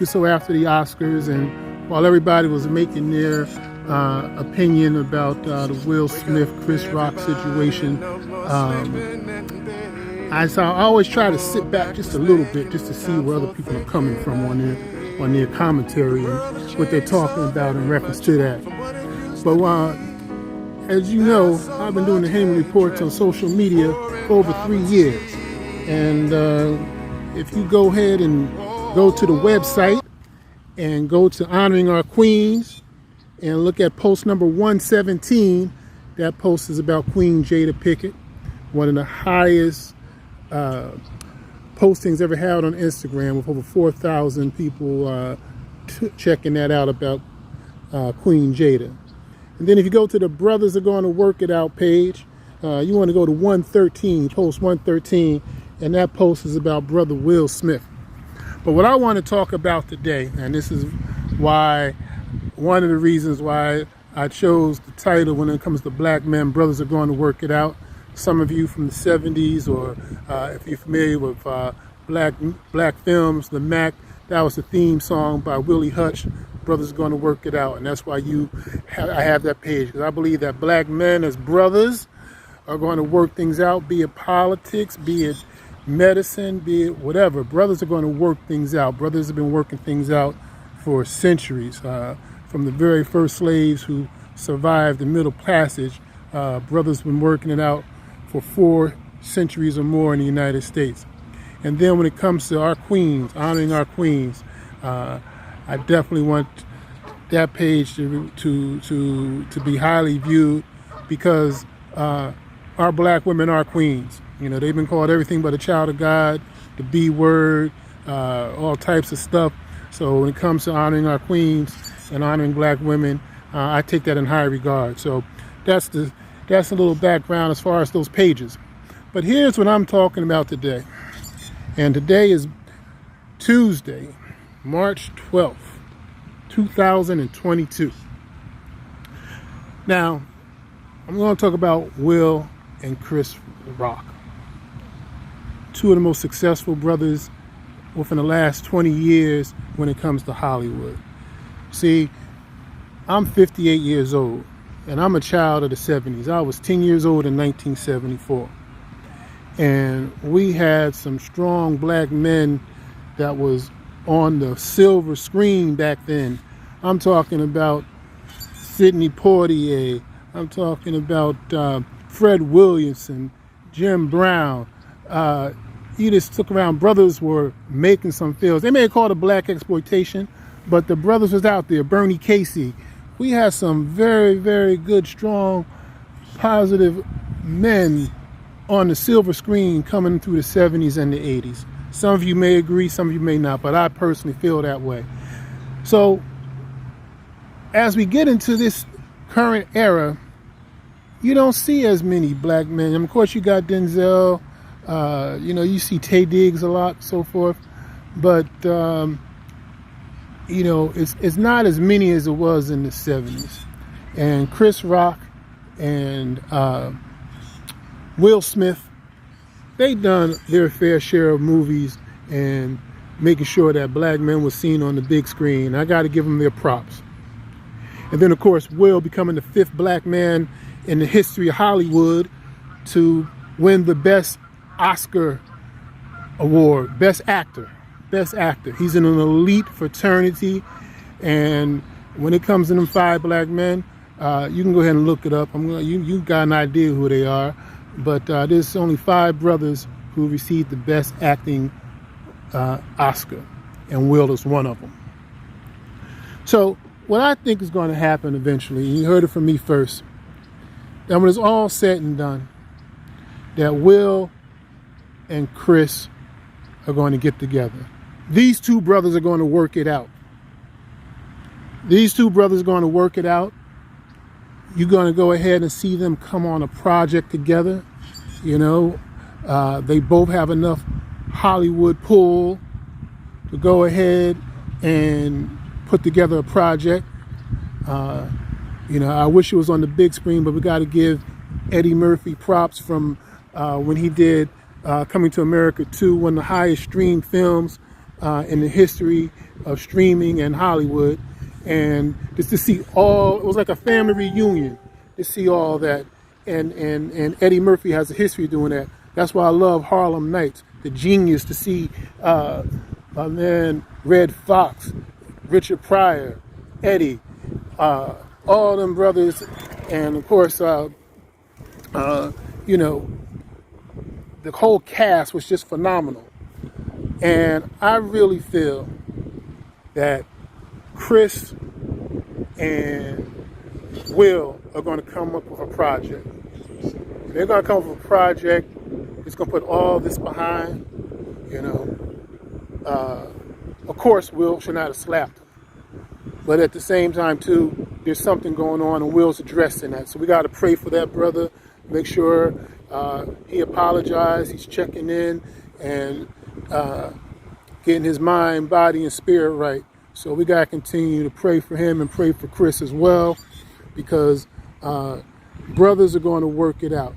So after the Oscars, and while everybody was making their opinion about the Will Smith, Chris Rock situation, I always try to sit back just a little bit just to see where other people are coming from on their commentary and what they're talking about in reference to that. But as you know, I've been doing the Heyman Reports on social media for over 3 years. And if you go ahead and go to the website and go to Honoring Our Queens and look at post number 117, that post is about Queen Jada Pinkett, one of the highest postings ever had on Instagram, with over 4,000 people checking that out about Queen Jada. And then if you go to the Brothers Are Going to Work It Out page, you want to go to 113, post 113, and that post is about Brother Will Smith. But what I want to talk about today, and this is why, one of the reasons why I chose the title when it comes to Black Men, Brothers Are Going to Work It Out. Some of you from the 70s, or if you're familiar with black films, the Mac, that was the theme song by Willie Hutch, Brothers Are Going to Work It Out. And that's why I have that page, because I believe that black men as brothers are going to work things out, be it politics, be it medicine, be it whatever. Brothers are going to work things out. Brothers have been working things out for centuries. From the very first slaves who survived the Middle Passage, brothers have been working it out for 4 centuries or more in the United States. And then when it comes to our queens, honoring our queens, I definitely want that page to be highly viewed, because our black women are queens. You know, they've been called everything but a child of God, the B word, all types of stuff. So when it comes to honoring our queens and honoring black women, I take that in high regard. So that's a little background as far as those pages. But here's what I'm talking about today. And today is Tuesday, March 12th, 2022. Now, I'm going to talk about Will and Chris Rock, 2 of the most successful brothers within the last 20 years when it comes to Hollywood. See, I'm 58 years old, and I'm a child of the 70s. I was 10 years old in 1974. And we had some strong black men that was on the silver screen back then. I'm talking about Sidney Poitier. I'm talking about Fred Williamson, Jim Brown. You just took around. Brothers were making some films. They may have called it black exploitation, but the brothers was out there. Bernie Casey. We had some very, very good, strong, positive men on the silver screen coming through the 70s and the 80s. Some of you may agree, some of you may not, but I personally feel that way. So as we get into this current era, you don't see as many black men. And of course, you got Denzel, you see Taye Diggs a lot, so forth. But, it's not as many as it was in the 70s. And Chris Rock and Will Smith, they done their fair share of movies and making sure that black men were seen on the big screen. I got to give them their props. And then, of course, Will becoming the 5th black man in the history of Hollywood to win the Best Oscar Award, Best Actor. He's in an elite fraternity, and when it comes to them 5 black men, you can go ahead and look it up. You got an idea who they are, but there's only 5 brothers who received the Best Acting Oscar, and Will is one of them. So what I think is going to happen eventually, and you heard it from me first, that when it's all said and done, that Will and Chris are going to get together. These 2 brothers are going to work it out. These 2 brothers are going to work it out. You're going to go ahead and see them come on a project together. They both have enough Hollywood pull to go ahead and put together a project. I wish it was on the big screen, but we got to give Eddie Murphy props from when he did Coming to America 2, one of the highest streamed films in the history of streaming and Hollywood. And just to see all, it was like a family reunion to see all that. And Eddie Murphy has a history of doing that. That's why I love Harlem Nights, the genius, to see my man Red Fox, Richard Pryor, Eddie, all them brothers, and of course, you know, the whole cast was just phenomenal. And I really feel that Chris and Will are going to come up with a project. They're going to come up with a project that's going to put all this behind, you know. Of course, Will should not have slapped him. But at the same time, too, there's something going on, and Will's addressing that. So we got to pray for that brother, make sure he apologized, he's checking in, and getting his mind, body, and spirit right. So we got to continue to pray for him and pray for Chris as well, because brothers are going to work it out.